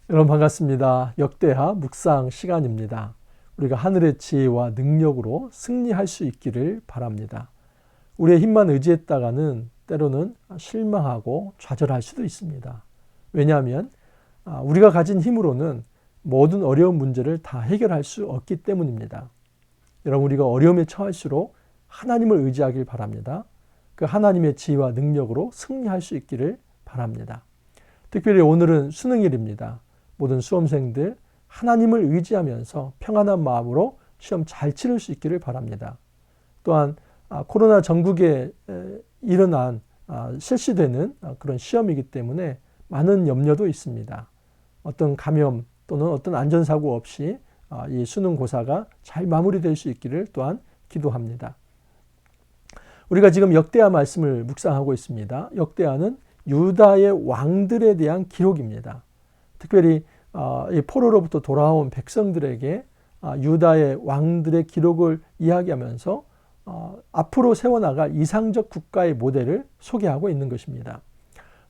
여러분 반갑습니다. 역대하 묵상 시간입니다. 우리가 하늘의 지혜와 능력으로 승리할 수 있기를 바랍니다. 우리의 힘만 의지했다가는 때로는 실망하고 좌절할 수도 있습니다. 왜냐하면 우리가 가진 힘으로는 모든 어려운 문제를 다 해결할 수 없기 때문입니다. 여러분, 우리가 어려움에 처할수록 하나님을 의지하길 바랍니다. 그 하나님의 지혜와 능력으로 승리할 수 있기를 바랍니다. 특별히 오늘은 수능일입니다. 모든 수험생들 하나님을 의지하면서 평안한 마음으로 시험 잘 치를 수 있기를 바랍니다. 또한 코로나 전국에 일어난 실시되는 그런 시험이기 때문에 많은 염려도 있습니다. 어떤 감염 또는 어떤 안전사고 없이 이 수능고사가 잘 마무리될 수 있기를 또한 기도합니다. 우리가 지금 역대하 말씀을 묵상하고 있습니다. 역대하는 유다의 왕들에 대한 기록입니다. 특별히 이 포로로부터 돌아온 백성들에게 유다의 왕들의 기록을 이야기하면서 앞으로 세워나갈 이상적 국가의 모델을 소개하고 있는 것입니다.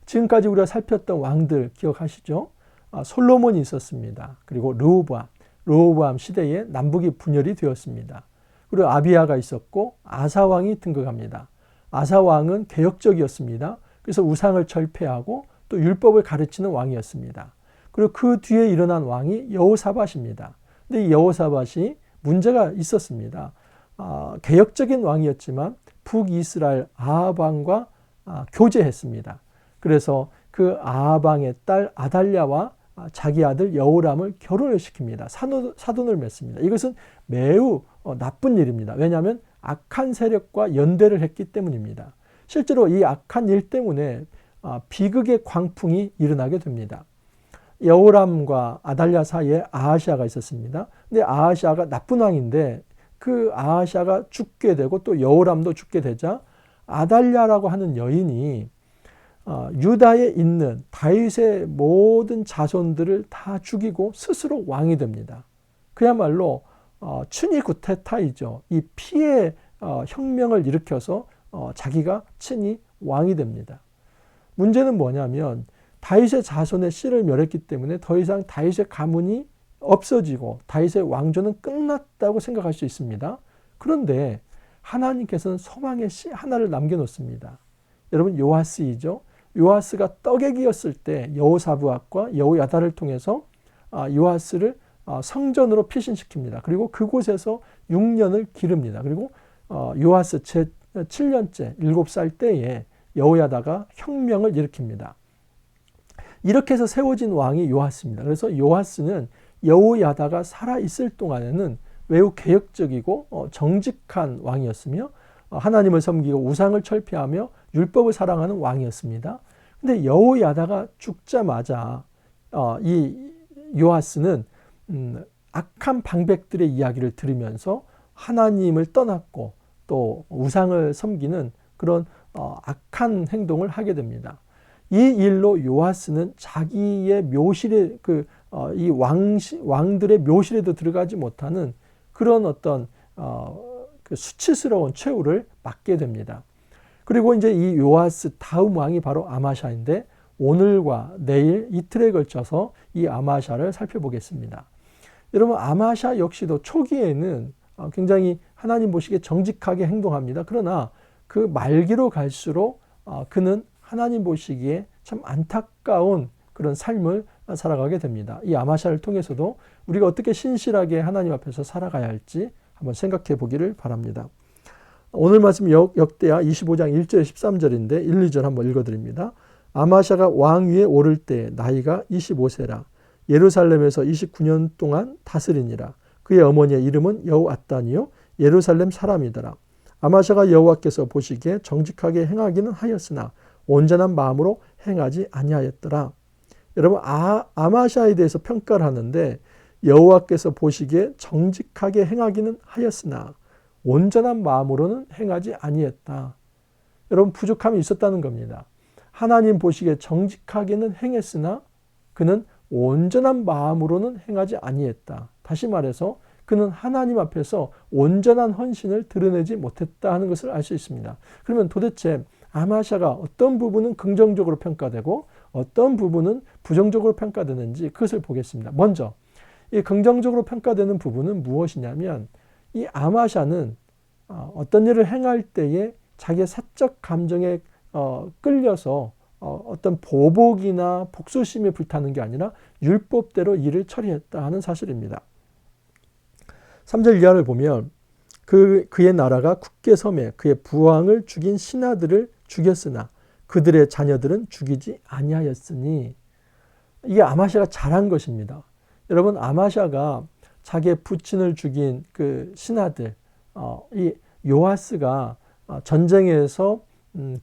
지금까지 우리가 살폈던 왕들 기억하시죠? 솔로몬이 있었습니다. 그리고 르호보암 시대에 남북이 분열이 되었습니다. 그리고 아비야가 있었고 아사왕이 등극합니다. 아사왕은 개혁적이었습니다. 그래서 우상을 철폐하고 또 율법을 가르치는 왕이었습니다. 그리고 그 뒤에 일어난 왕이 여호사밧입니다. 근데 이 여호사밧이 문제가 있었습니다. 개혁적인 왕이었지만 북이스라엘 아합 왕과 교제했습니다. 그래서 그 아합 왕의 딸 아달랴와 자기 아들 여호람을 결혼을 시킵니다. 사돈을 맺습니다. 이것은 매우 나쁜 일입니다. 왜냐하면 악한 세력과 연대를 했기 때문입니다. 실제로 이 악한 일 때문에 비극의 광풍이 일어나게 됩니다. 여호람과 아달랴 사이에 아하시아가 있었습니다. 근데 아하시아가 나쁜 왕인데 그 아하시아가 죽게 되고 또 여호람도 죽게 되자 아달랴라고 하는 여인이 유다에 있는 다윗의 모든 자손들을 다 죽이고 스스로 왕이 됩니다. 그야말로 춘위 구테타이죠. 이 피해 혁명을 일으켜서 자기가 친히 왕이 됩니다. 문제는 뭐냐면 다윗의 자손의 씨를 멸했기 때문에 더 이상 다윗의 가문이 없어지고 다윗의 왕조는 끝났다고 생각할 수 있습니다. 그런데 하나님께서는 소망의 씨 하나를 남겨놓습니다. 여러분, 요아스이죠. 요아스가 떡액이었을 때 여호사브앗과 여호야다를 통해서 요아스를 성전으로 피신시킵니다. 그리고 그곳에서 6년을 기릅니다. 그리고 요아스 제 7년째 7살 때에 여호야다가 혁명을 일으킵니다. 이렇게 해서 세워진 왕이 요아스입니다. 그래서 요아스는 여호야다가 살아있을 동안에는 매우 개혁적이고 정직한 왕이었으며 하나님을 섬기고 우상을 철폐하며 율법을 사랑하는 왕이었습니다. 근데 여호야다가 죽자마자 이 요아스는 악한 방백들의 이야기를 들으면서 하나님을 떠났고 또 우상을 섬기는 그런 악한 행동을 하게 됩니다. 이 일로 요아스는 자기의 묘실에 이 왕들의 묘실에도 들어가지 못하는 그런 어떤 그 수치스러운 최후를 맞게 됩니다. 그리고 이제 이 요아스 다음 왕이 바로 아마샤인데 오늘과 내일 이틀에 걸쳐서 이 아마샤를 살펴보겠습니다. 여러분, 아마샤 역시도 초기에는 굉장히 하나님 보시기에 정직하게 행동합니다. 그러나 그 말기로 갈수록 그는 하나님 보시기에 참 안타까운 그런 삶을 살아가게 됩니다. 이 아마샤를 통해서도 우리가 어떻게 신실하게 하나님 앞에서 살아가야 할지 한번 생각해 보기를 바랍니다. 오늘 말씀 역대하 25장 1절 13절인데 1, 2절 한번 읽어드립니다. 아마샤가 왕위에 오를 때 나이가 25세라 예루살렘에서 29년 동안 다스리니라. 그의 어머니의 이름은 여호앗단이요 예루살렘 사람이더라. 아마샤가 여호와께서 보시기에 정직하게 행하기는 하였으나 온전한 마음으로 행하지 아니하였더라. 여러분, 아마샤에 대해서 평가를 하는데 여호와께서 보시기에 정직하게 행하기는 하였으나 온전한 마음으로는 행하지 아니했다. 여러분, 부족함이 있었다는 겁니다. 하나님 보시기에 정직하게는 행했으나 그는 온전한 마음으로는 행하지 아니했다. 다시 말해서 그는 하나님 앞에서 온전한 헌신을 드러내지 못했다 하는 것을 알 수 있습니다. 그러면 도대체 아마샤가 어떤 부분은 긍정적으로 평가되고 어떤 부분은 부정적으로 평가되는지 그것을 보겠습니다. 먼저 이 긍정적으로 평가되는 부분은 무엇이냐면 이 아마샤는 어떤 일을 행할 때에 자기의 사적 감정에 끌려서 어떤 보복이나 복수심에 불타는 게 아니라 율법대로 일을 처리했다 하는 사실입니다. 3절 이하를 보면 그의 나라가 굳게 섬에 그의 부왕을 죽인 신하들을 죽였으나 그들의 자녀들은 죽이지 아니하였으니, 이게 아마샤가 잘한 것입니다. 여러분, 아마샤가 자기의 부친을 죽인 그 신하들, 이 요아스가 전쟁에서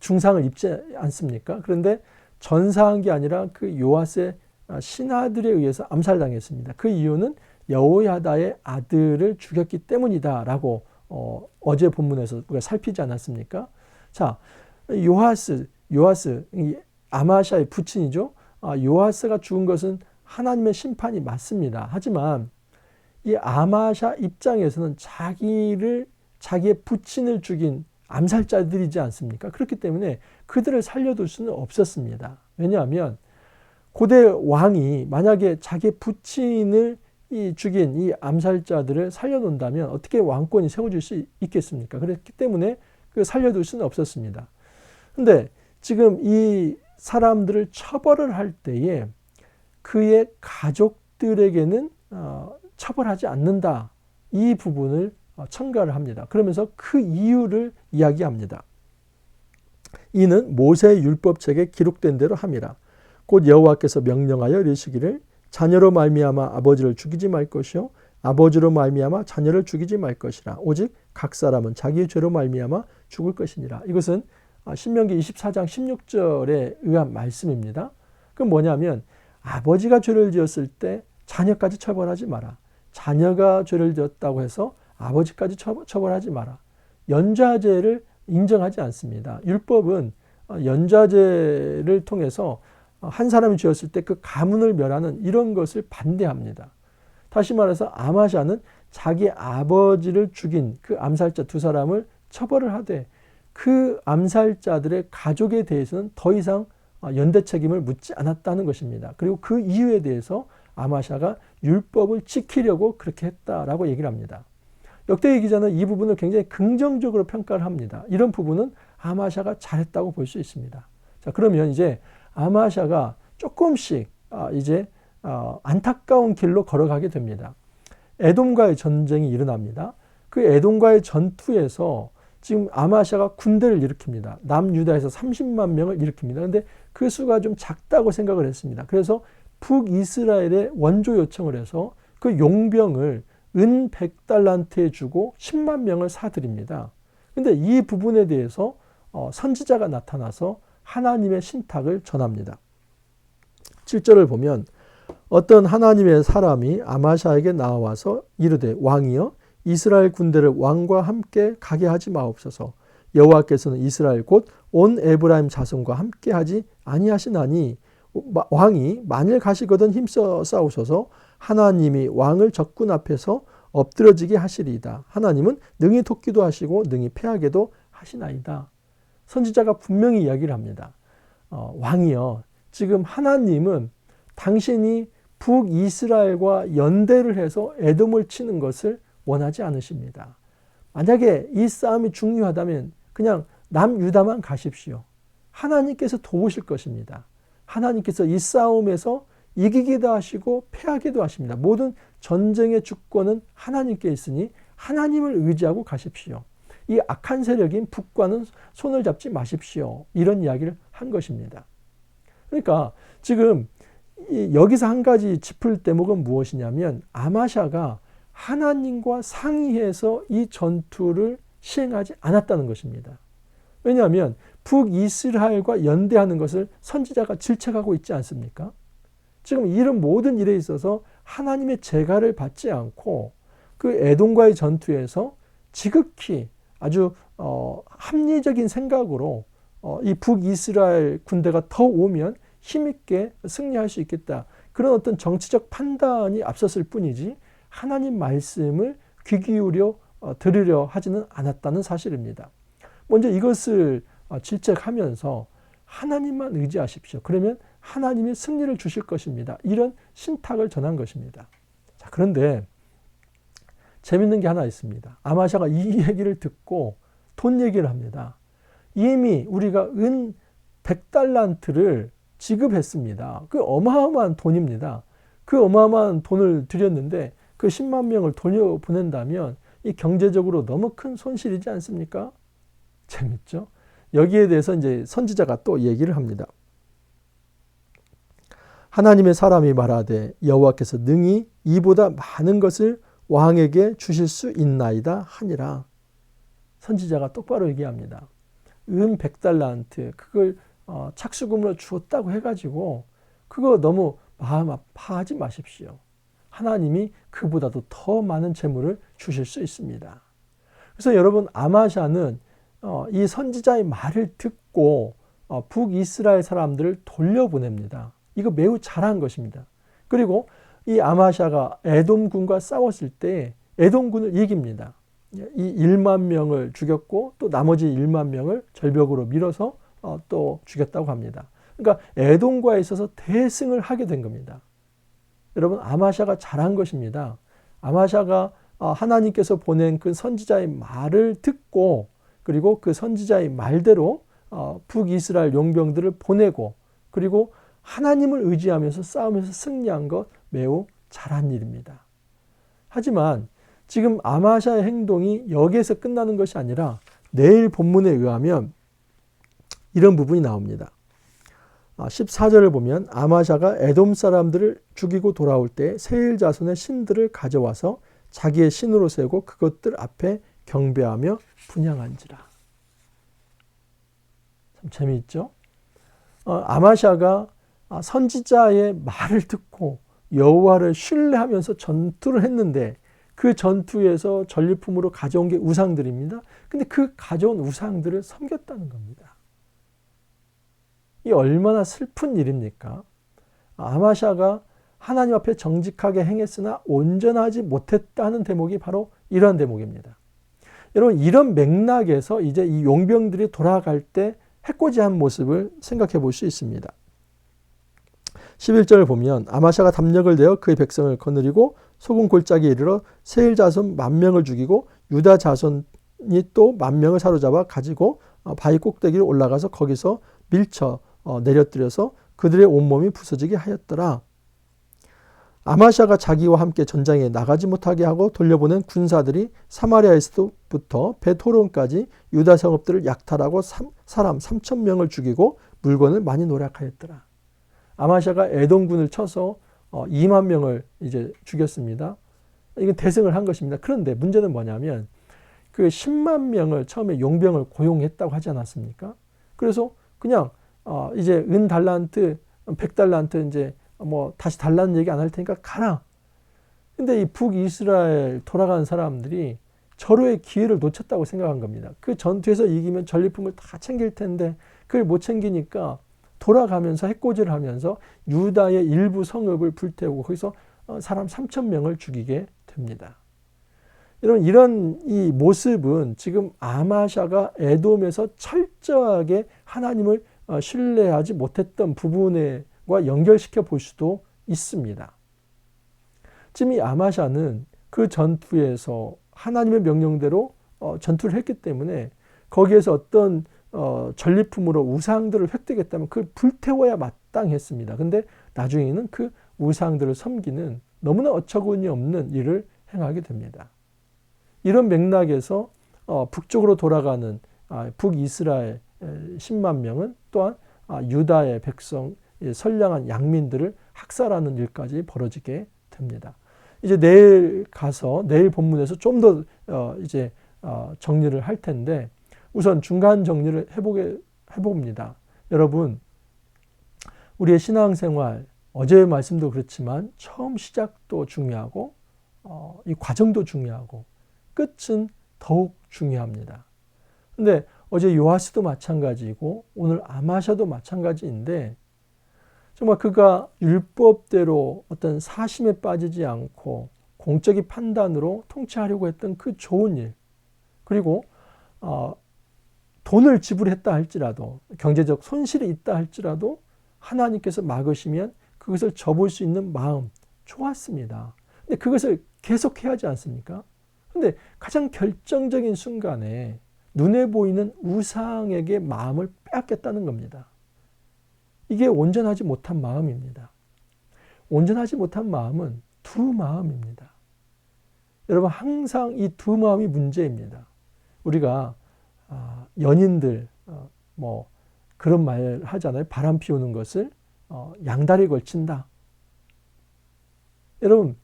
중상을 입지 않습니까? 그런데 전사한 게 아니라 그 요아스의 신하들에 의해서 암살당했습니다. 그 이유는 여호야다의 아들을 죽였기 때문이다라고 어제 본문에서 우리가 살피지 않았습니까? 자, 요아스, 아마샤의 부친이죠. 요아스가 죽은 것은 하나님의 심판이 맞습니다. 하지만 이 아마샤 입장에서는 자기의 부친을 죽인 암살자들이지 않습니까? 그렇기 때문에 그들을 살려둘 수는 없었습니다. 왜냐하면 고대 왕이 만약에 자기의 부친을 죽인 이 암살자들을 살려놓는다면 어떻게 왕권이 세워질 수 있겠습니까? 그렇기 때문에 살려둘 수는 없었습니다. 그런데 지금 이 사람들을 처벌을 할 때에 그의 가족들에게는 처벌하지 않는다. 이 부분을 첨가를 합니다. 그러면서 그 이유를 이야기합니다. 이는 모세의 율법책에 기록된 대로 함이라. 곧 여호와께서 명령하여 이르시기를 자녀로 말미암아 아버지를 죽이지 말 것이요 아버지로 말미암아 자녀를 죽이지 말 것이라. 오직 각 사람은 자기의 죄로 말미암아 죽을 것이니라. 이것은 신명기 24장 16절에 의한 말씀입니다. 그건 뭐냐면 아버지가 죄를 지었을 때 자녀까지 처벌하지 마라. 자녀가 죄를 지었다고 해서 아버지까지 처벌하지 마라. 연좌제를 인정하지 않습니다. 율법은 연좌제를 통해서 한 사람이 지었을 때 그 가문을 멸하는 이런 것을 반대합니다. 다시 말해서 아마샤는 자기 아버지를 죽인 그 암살자 두 사람을 처벌을 하되 그 암살자들의 가족에 대해서는 더 이상 연대 책임을 묻지 않았다는 것입니다. 그리고 그 이유에 대해서 아마샤가 율법을 지키려고 그렇게 했다라고 얘기를 합니다. 역대기 기자는 이 부분을 굉장히 긍정적으로 평가를 합니다. 이런 부분은 아마샤가 잘했다고 볼 수 있습니다. 자, 그러면 이제 아마샤가 조금씩 이제 안타까운 길로 걸어가게 됩니다. 에돔과의 전쟁이 일어납니다. 그 에돔과의 전투에서 지금 아마샤가 군대를 일으킵니다. 남유다에서 30만 명을 일으킵니다. 그런데 그 수가 좀 작다고 생각을 했습니다. 그래서 북이스라엘에 원조 요청을 해서 그 용병을 은 100달란트에 주고 10만 명을 사들입니다. 그런데 이 부분에 대해서 선지자가 나타나서 하나님의 신탁을 전합니다. 7절을 보면 어떤 하나님의 사람이 아마샤에게 나와서 이르되 왕이여 이스라엘 군대를 왕과 함께 가게 하지 마옵소서. 여호와께서는 이스라엘 곧 온 에브라임 자손과 함께 하지 아니하시나니 왕이 만일 가시거든 힘써 싸우셔서 하나님이 왕을 적군 앞에서 엎드러지게 하시리이다. 하나님은 능히 돕기도 하시고 능히 패하게도 하시나이다. 선지자가 분명히 이야기를 합니다. 왕이여, 지금 하나님은 당신이 북이스라엘과 연대를 해서 에돔을 치는 것을 원하지 않으십니다. 만약에 이 싸움이 중요하다면 그냥 남유다만 가십시오. 하나님께서 도우실 것입니다. 하나님께서 이 싸움에서 이기기도 하시고 패하기도 하십니다. 모든 전쟁의 주권은 하나님께 있으니 하나님을 의지하고 가십시오. 이 악한 세력인 북과는 손을 잡지 마십시오. 이런 이야기를 한 것입니다. 그러니까 지금 여기서 한 가지 짚을 대목은 무엇이냐면 아마샤가 하나님과 상의해서 이 전투를 시행하지 않았다는 것입니다. 왜냐하면 북이스라엘과 연대하는 것을 선지자가 질책하고 있지 않습니까? 지금 이런 모든 일에 있어서 하나님의 제가를 받지 않고 그 에돔과의 전투에서 지극히 아주 합리적인 생각으로 이 북이스라엘 군대가 더 오면 힘있게 승리할 수 있겠다. 그런 어떤 정치적 판단이 앞섰을 뿐이지 하나님 말씀을 귀 기울여 들으려 하지는 않았다는 사실입니다. 먼저 이것을 질책하면서 하나님만 의지하십시오. 그러면 하나님이 승리를 주실 것입니다. 이런 신탁을 전한 것입니다. 자, 그런데 재밌는 게 하나 있습니다. 아마샤가 이 얘기를 듣고 돈 얘기를 합니다. 이미 우리가 은 100달란트를 지급했습니다. 그 어마어마한 돈입니다. 그 어마어마한 돈을 들였는데 그 10만 명을 돌려보낸다면 이 경제적으로 너무 큰 손실이지 않습니까? 재밌죠? 여기에 대해서 이제 선지자가 또 얘기를 합니다. 하나님의 사람이 말하되 여호와께서 능히 이보다 많은 것을 왕에게 주실 수 있나이다 하니라. 선지자가 똑바로 얘기합니다. 100달란트 그걸 착수금으로 주었다고 해가지고 그거 너무 마음 아파하지 마십시오. 하나님이 그보다도 더 많은 재물을 주실 수 있습니다. 그래서 여러분 아마샤는 이 선지자의 말을 듣고 북이스라엘 사람들을 돌려보냅니다. 이거 매우 잘한 것입니다. 그리고 이 아마샤가 에돔군과 싸웠을 때 에돔군을 이깁니다. 이 1만 명을 죽였고 또 나머지 1만 명을 절벽으로 밀어서 또 죽였다고 합니다. 그러니까 에돔과에 있어서 대승을 하게 된 겁니다. 여러분 아마샤가 잘한 것입니다. 아마샤가 하나님께서 보낸 그 선지자의 말을 듣고 그리고 그 선지자의 말대로 북이스라엘 용병들을 보내고 그리고 하나님을 의지하면서 싸우면서 승리한 것 매우 잘한 일입니다. 하지만 지금 아마샤의 행동이 여기에서 끝나는 것이 아니라 내일 본문에 의하면 이런 부분이 나옵니다. 14절을 보면 아마샤가 에돔 사람들을 죽이고 돌아올 때 세일 자손의 신들을 가져와서 자기의 신으로 세우고 그것들 앞에 경배하며 분향한지라. 참 재미있죠? 아마샤가 선지자의 말을 듣고 여호와를 신뢰하면서 전투를 했는데 그 전투에서 전리품으로 가져온 게 우상들입니다. 근데 그 가져온 우상들을 섬겼다는 겁니다. 이 얼마나 슬픈 일입니까? 아마샤가 하나님 앞에 정직하게 행했으나 온전하지 못했다는 대목이 바로 이런 대목입니다. 여러분 이런 맥락에서 이제 이 용병들이 돌아갈 때 해코지한 모습을 생각해 볼 수 있습니다. 11절을 보면 아마샤가 담력을 내어 그의 백성을 거느리고 소금 골짜기에 이르러 세일 자손 10,000명을 죽이고 유다 자손이 또 10,000명을 사로잡아 가지고 바위 꼭대기로 올라가서 거기서 밀쳐 내려뜨려서 그들의 온몸이 부서지게 하였더라. 아마샤가 자기와 함께 전장에 나가지 못하게 하고 돌려보낸 군사들이 사마리아에서부터 벳호론까지 유다 성읍들을 약탈하고 사람 3,000명을 죽이고 물건을 많이 노략하였더라. 아마샤가 에돔군을 쳐서 2만 명을 이제 죽였습니다. 이건 대승을 한 것입니다. 그런데 문제는 뭐냐면 그 10만 명을 처음에 용병을 고용했다고 하지 않았습니까? 그래서 그냥 이제 은 달란트, 100달란트 이제 뭐 다시 달라는 얘기 안 할 테니까 가라. 근데 이 북이스라엘 돌아간 사람들이 절호의 기회를 놓쳤다고 생각한 겁니다. 그 전투에서 이기면 전리품을 다 챙길 텐데 그걸 못 챙기니까 돌아가면서 해코지를 하면서 유다의 일부 성읍을 불태우고 거기서 사람 3,000명을 죽이게 됩니다. 여러분 이런 이 모습은 지금 아마샤가 에돔에서 철저하게 하나님을 신뢰하지 못했던 부분과 연결시켜 볼 수도 있습니다. 지금 이 아마샤는 그 전투에서 하나님의 명령대로 전투를 했기 때문에 거기에서 어떤 전리품으로 우상들을 획득했다면 그걸 불태워야 마땅했습니다. 근데 나중에는 그 우상들을 섬기는 너무나 어처구니 없는 일을 행하게 됩니다. 이런 맥락에서 북쪽으로 돌아가는 북이스라엘 10만 명은 또한 유다의 백성 선량한 양민들을 학살하는 일까지 벌어지게 됩니다. 이제 내일 가서 내일 본문에서 좀 더 이제 정리를 할 텐데 우선 중간 정리를 해봅니다. 여러분 우리의 신앙생활 어제의 말씀도 그렇지만 처음 시작도 중요하고 이 과정도 중요하고 끝은 더욱 중요합니다. 근데 어제 요아스도 마찬가지고 오늘 아마샤도 마찬가지인데 정말 그가 율법대로 어떤 사심에 빠지지 않고 공적인 판단으로 통치하려고 했던 그 좋은 일 그리고 돈을 지불했다 할지라도 경제적 손실이 있다 할지라도 하나님께서 막으시면 그것을 접을 수 있는 마음 좋았습니다. 근데 그것을 계속해야 하지 않습니까? 근데 가장 결정적인 순간에 눈에 보이는 우상에게 마음을 빼앗겼다는 겁니다. 이게 온전하지 못한 마음입니다. 온전하지 못한 마음은 두 마음입니다. 여러분 항상 이 두 마음이 문제입니다. 우리가 연인들 뭐 그런 말 하잖아요. 바람 피우는 것을 양다리 걸친다. 여러분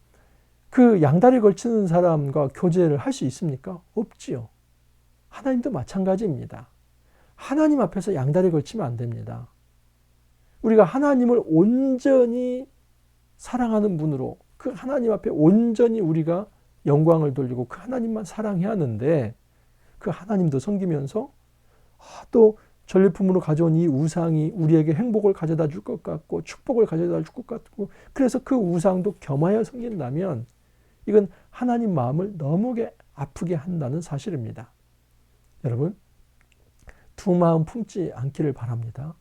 그 양다리 걸치는 사람과 교제를 할 수 있습니까? 없지요. 하나님도 마찬가지입니다. 하나님 앞에서 양다리 걸치면 안 됩니다. 우리가 하나님을 온전히 사랑하는 분으로 그 하나님 앞에 온전히 우리가 영광을 돌리고 그 하나님만 사랑해야 하는데 그 하나님도 섬기면서 또 전리품으로 가져온 이 우상이 우리에게 행복을 가져다 줄 것 같고 축복을 가져다 줄 것 같고 그래서 그 우상도 겸하여 섬긴다면 이건 하나님 마음을 너무게 아프게 한다는 사실입니다. 여러분 두 마음 품지 않기를 바랍니다.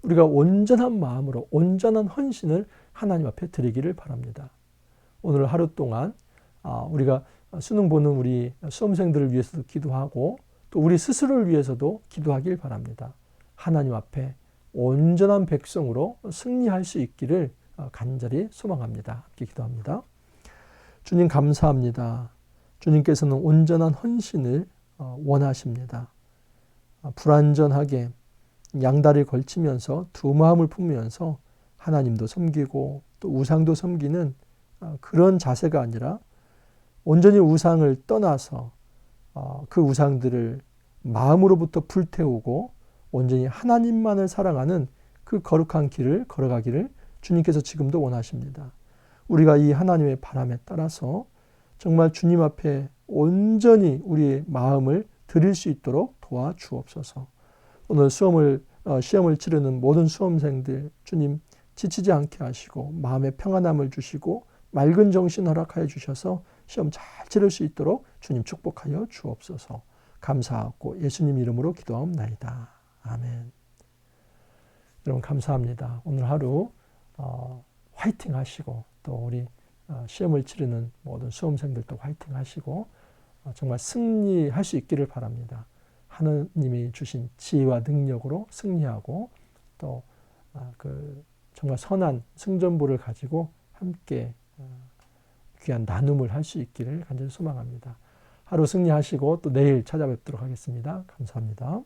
우리가 온전한 마음으로 온전한 헌신을 하나님 앞에 드리기를 바랍니다. 오늘 하루 동안 우리가 수능 보는 우리 수험생들을 위해서도 기도하고 또 우리 스스로를 위해서도 기도하길 바랍니다. 하나님 앞에 온전한 백성으로 승리할 수 있기를 간절히 소망합니다. 함께 기도합니다. 주님 감사합니다. 주님께서는 온전한 헌신을 원하십니다. 불완전하게 양다리 걸치면서 두 마음을 품으면서 하나님도 섬기고 또 우상도 섬기는 그런 자세가 아니라 온전히 우상을 떠나서 그 우상들을 마음으로부터 불태우고 온전히 하나님만을 사랑하는 그 거룩한 길을 걸어가기를 주님께서 지금도 원하십니다. 우리가 이 하나님의 바람에 따라서 정말 주님 앞에 온전히 우리의 마음을 드릴 수 있도록 도와주옵소서. 오늘 시험을 치르는 모든 수험생들 주님 지치지 않게 하시고 마음의 평안함을 주시고 맑은 정신 허락하여 주셔서 시험 잘 치를 수 있도록 주님 축복하여 주옵소서. 감사하고 예수님 이름으로 기도하옵나이다. 아멘. 여러분 감사합니다. 오늘 하루 화이팅 하시고 또 우리 시험을 치르는 모든 수험생들도 화이팅 하시고 정말 승리할 수 있기를 바랍니다. 하나님이 주신 지혜와 능력으로 승리하고 또 정말 선한 승전보를 가지고 함께 귀한 나눔을 할 수 있기를 간절히 소망합니다. 하루 승리하시고 또 내일 찾아뵙도록 하겠습니다. 감사합니다.